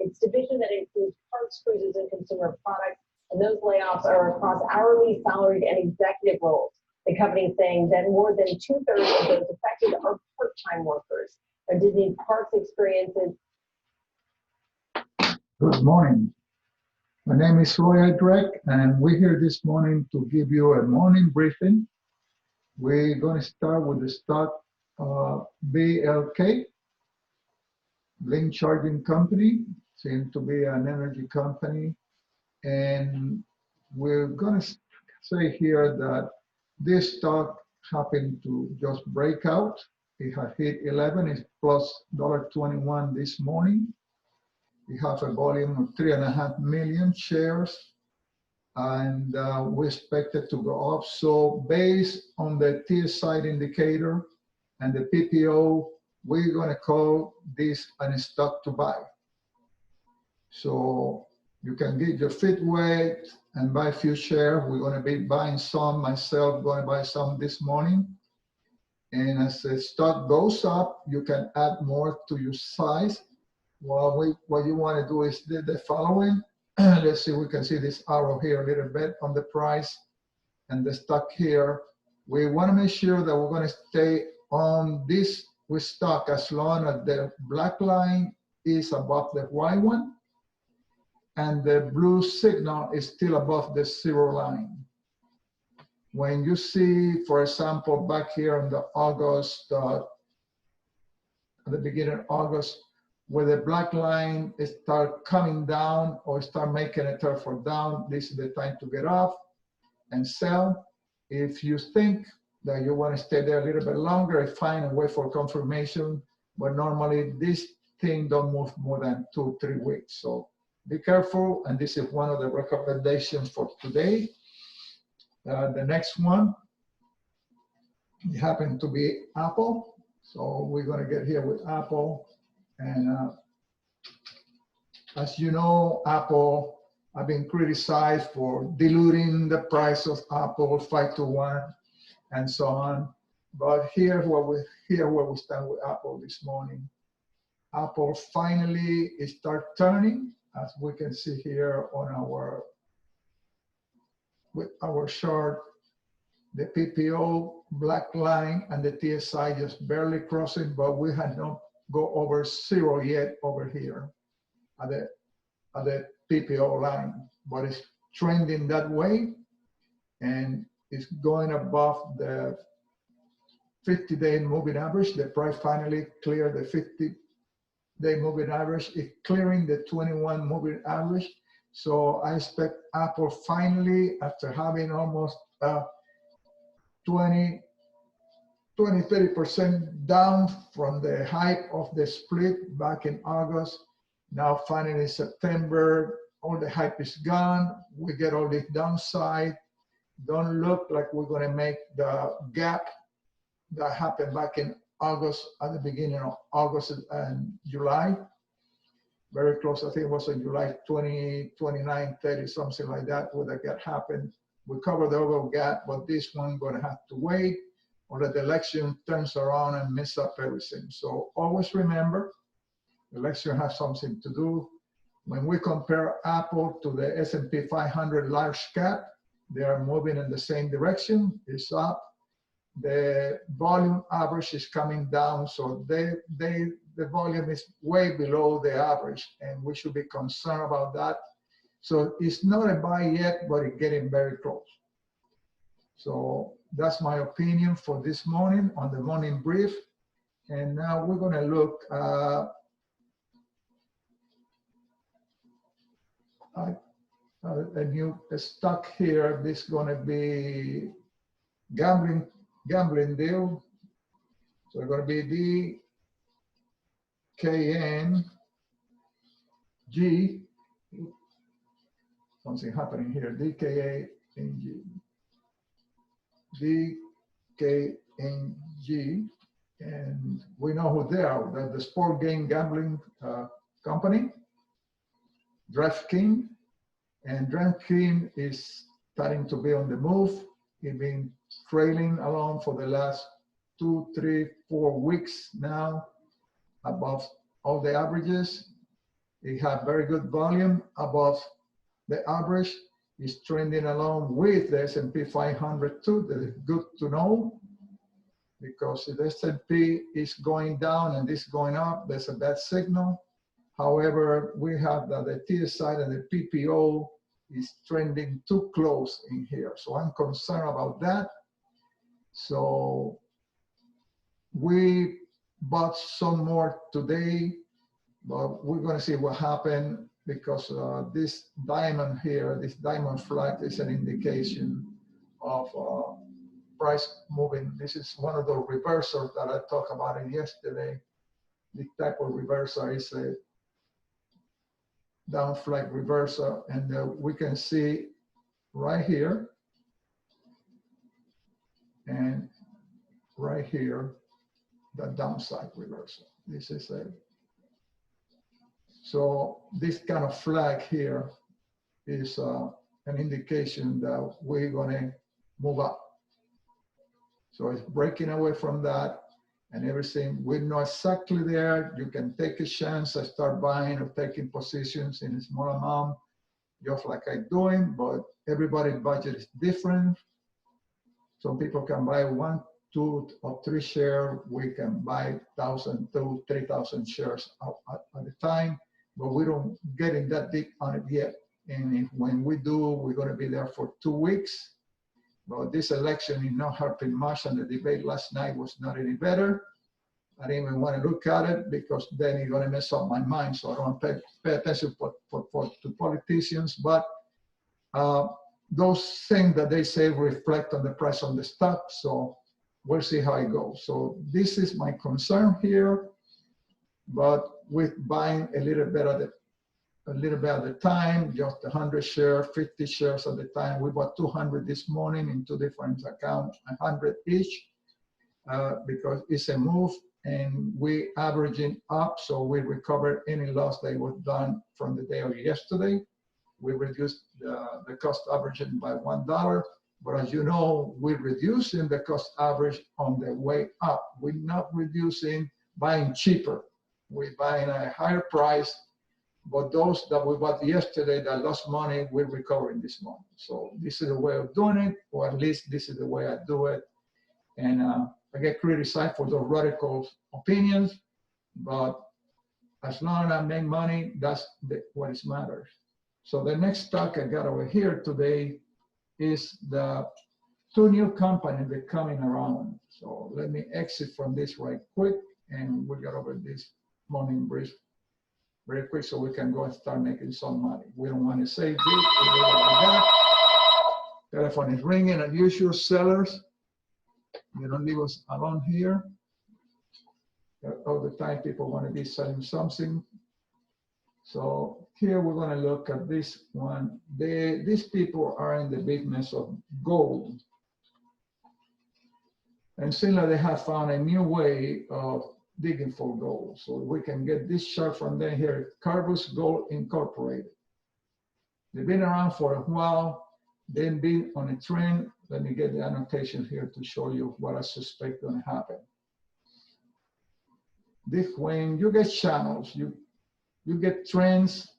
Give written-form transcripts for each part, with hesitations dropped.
its division that includes parts, cruises, and consumer products. And those layoffs are across hourly, salaried, and executive roles. The company is saying that more than 2/3 of those affected are part-time workers. Disney Parks experiences. Good morning. My name is Roy Idrach, and we're here this morning to give you a morning briefing. We're going to start with the stock BLK, Blink Charging Company, seems to be an energy company. And we're going to say here that this stock happened to just break out. It has hit 11, it's plus $1.21 this morning. We have a volume of 3.5 million shares, and we expect it to go up. So based on the TSI indicator and the PPO, we're going to call this a stock to buy. So you can get your feet wet and buy a few shares. We're going to be buying some, myself going to buy some this morning. And as the stock goes up, you can add more to your size. Well, what you want to do is the following. Let's see, we can see this arrow here a little bit on the price and the stock here. We want to make sure that we're going to stay on this with stock as long as the black line is above the white one and the blue signal is still above the zero line. When you see, for example, back here in the August, at the beginning of August, where the black line start coming down or start making a turn for down, this is the time to get off and sell. If you think that you want to stay there a little bit longer, it's fine and wait for confirmation. But normally this thing don't move more than 2-3 weeks. So be careful. And this is one of the recommendations for today. The next one, it happened to be Apple. So we're going to get here with Apple. And as you know, Apple, I've been criticized for diluting the price of Apple 5-to-1 and so on. But here's where we stand with Apple this morning. Apple finally start turning, as we can see here on our chart. The PPO black line and the TSI just barely crossing, but we had not go over zero yet over here at the PPO line, but it's trending that way and it's going above the 50-day moving average. The price finally cleared the 50-day moving average. It's clearing the 21 moving average. So I expect Apple finally, after having almost 20-30% down from the height of the split back in August. Now finally in September, all the hype is gone. We get all this downside. Don't look like we're gonna make the gap that happened back in August, at the beginning of August and July. Very close, I think it was on July 20, 29, 30, something like that, where that gap happened. We covered the overall gap, but this one gonna have to wait, or the election turns around and mess up everything. So always remember, the election has something to do. When we compare Apple to the S&P 500 large cap, they are moving in the same direction. It's up. The volume average is coming down, so the volume is way below the average, and we should be concerned about that. So it's not a buy yet, but it's getting very close. So that's my opinion for this morning on the morning brief. And now we're going to look at a new stock here. This is going to be gambling deal. So it's going to be DKNG. Something happening here. DKNG. DKNG, and we know who they are. They're the sport game gambling company, DraftKings, and DraftKings is starting to be on the move. It's been trailing along for the last 2, 3, 4 weeks now, above all the averages. It had very good volume above the average. It's trending along with the S&P 500 too. That is good to know, because if the S&P is going down and this going up, that's a bad signal. However, we have that the TSI and the PPO is trending too close in here. So I'm concerned about that. So we bought some more today, but we're going to see what happened, because this diamond here, this diamond flag, is an indication of price moving. This is one of the reversals that I talked about it yesterday. This type of reversal is a down flag reversal, and we can see right here and right here the downside reversal. This is a, so this kind of flag here is an indication that we're going to move up. So it's breaking away from that and everything. We're not exactly there. You can take a chance and start buying or taking positions in a small amount, just like I'm doing, but everybody's budget is different. Some people can buy 1, 2, or 3 shares. We can buy 1,000 to 3,000 shares at a time, but we don't get in that deep on it yet. And when we do, we're going to be there for 2 weeks. But this election is not helping much, and the debate last night was not any better. I didn't even want to look at it, because then it's going to mess up my mind. So I don't pay attention to politicians. But those things that they say reflect on the price of the stock. So we'll see how it goes. So this is my concern here. But with buying a little bit at a time, just 100 shares, 50 shares at a time. We bought 200 this morning in 2 different accounts, 100 each, because it's a move, and we averaging up, so we recovered any loss that was done from the day of yesterday. We reduced the cost averaging by $1, but as you know, we're reducing the cost average on the way up. We're not reducing buying cheaper. We're buying at a higher price. But those that we bought yesterday that lost money, we're recovering this morning. So this is the way of doing it, or at least this is the way I do it. And I get criticized for those radical opinions, but as long as I make money, that's what it matters. So the next stock I got over here today is the 2 new companies that are coming around. So let me exit from this right quick, and we'll get over this morning brief very quick, so we can go and start making some money. We don't want to save this or like that. Telephone is ringing. Unusual sellers, you don't leave us alone here. All the time people want to be selling something. So here we're going to look at this one. These people are in the business of gold. And seems like they have found a new way of digging for gold. So we can get this chart from them here, Carbus Gold Incorporated. They've been around for a while. They've been on a trend. Let me get the annotation here to show you what I suspect going to happen. This, when you get channels, you get trends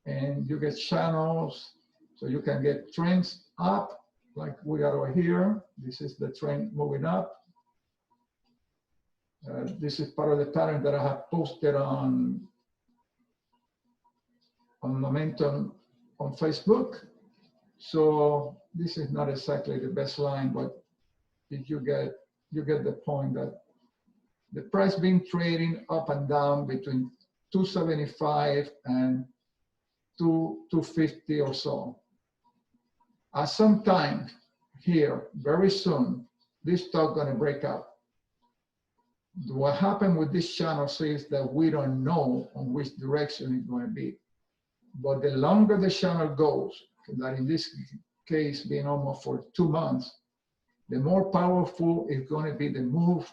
and you get channels. So you can get trends up, like we got over here. This is the trend moving up. This is part of the pattern that I have posted on Momentum on Facebook. So this is not exactly the best line, but if you get the point that the price been trading up and down between 275 and 250 or so. At some time here, very soon, this stock gonna break out. What happened with this channel says that we don't know on which direction it's going to be. But the longer the channel goes, that in this case being almost for 2 months, the more powerful is going to be the move,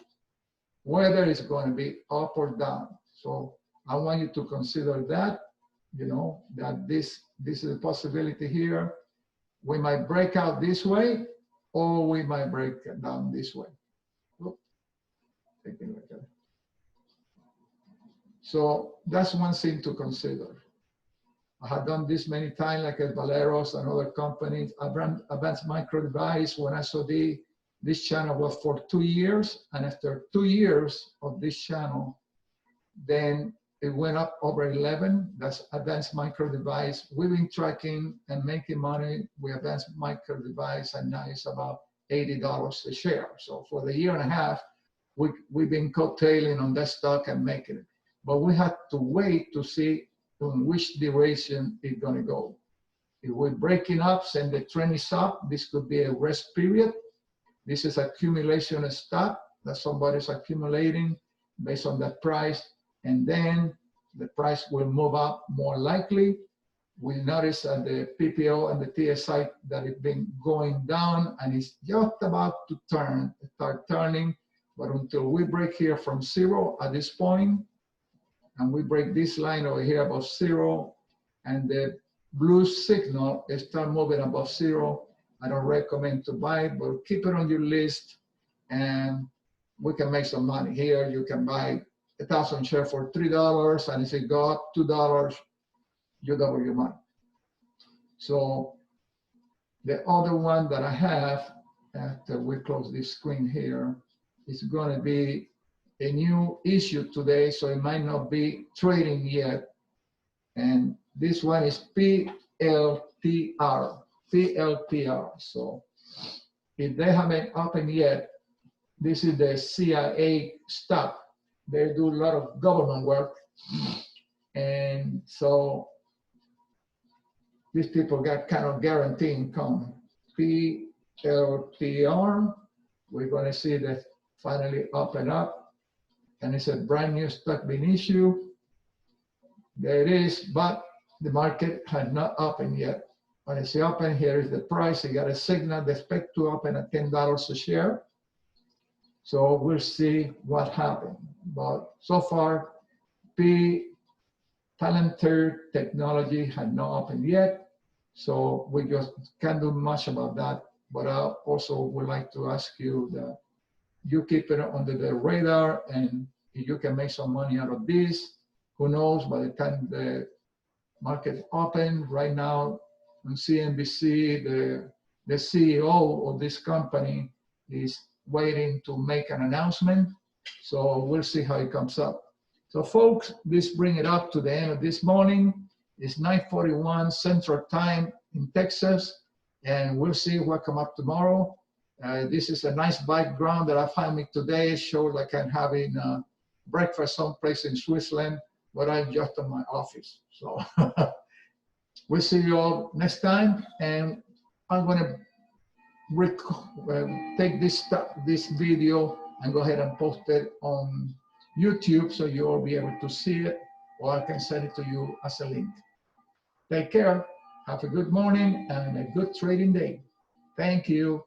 whether it's going to be up or down. So I want you to consider that, you know, that this is a possibility here. We might break out this way, or we might break down this way. So that's one thing to consider. I have done this many times, like at Valeros and other companies. I ran Advanced Micro Device when I saw this channel was for 2 years. And after 2 years of this channel, then it went up over 11. That's Advanced Micro Device. We've been tracking and making money with Advanced Micro Device, and now it's about $80 a share. So for the year and a half, we've been coattailing on that stock and making it. But we have to wait to see in which direction it's going to go. If we're breaking up and the trend is up, this could be a rest period. This is accumulation of stock that somebody's accumulating based on that price, and then the price will move up more likely. We notice that the PPO and the TSI that it's been going down, and it's just about to start turning. But until we break here from 0 at this point, and we break this line over here above 0, and the blue signal start moving above 0, I don't recommend to buy it, but keep it on your list, and we can make some money here. You can buy 1,000 shares for $3, and if it go up $2, you double your money. So the other one that I have, after we close this screen here, is going to be a new issue today, so it might not be trading yet. And this one is PLTR. So if they haven't opened yet, this is the CIA stock. They do a lot of government work. And so these people got kind of guaranteed income. PLTR, we're going to see that finally open up. And it's a brand new stock being issued. There it is, but the market had not opened yet. When it's open, here is the price. You got a signal, they expect to open at $10 a share. So we'll see what happens. But so far, Palantir Technology had not opened yet. So we just can't do much about that. But I also would like to ask you that you keep it under the radar, and if you can make some money out of this, who knows, by the time the market open right now on CNBC, the CEO of this company is waiting to make an announcement. So we'll see how it comes up. So folks, this brings it up to the end of this morning. It's 9:41 Central Time in Texas, and we'll see what comes up tomorrow. This is a nice background that I found me today. It shows like I'm having breakfast someplace in Switzerland, but I'm just in my office. So we'll see you all next time. And I'm going to take this video and go ahead and post it on YouTube so you'll be able to see it, or I can send it to you as a link. Take care. Have a good morning and a good trading day. Thank you.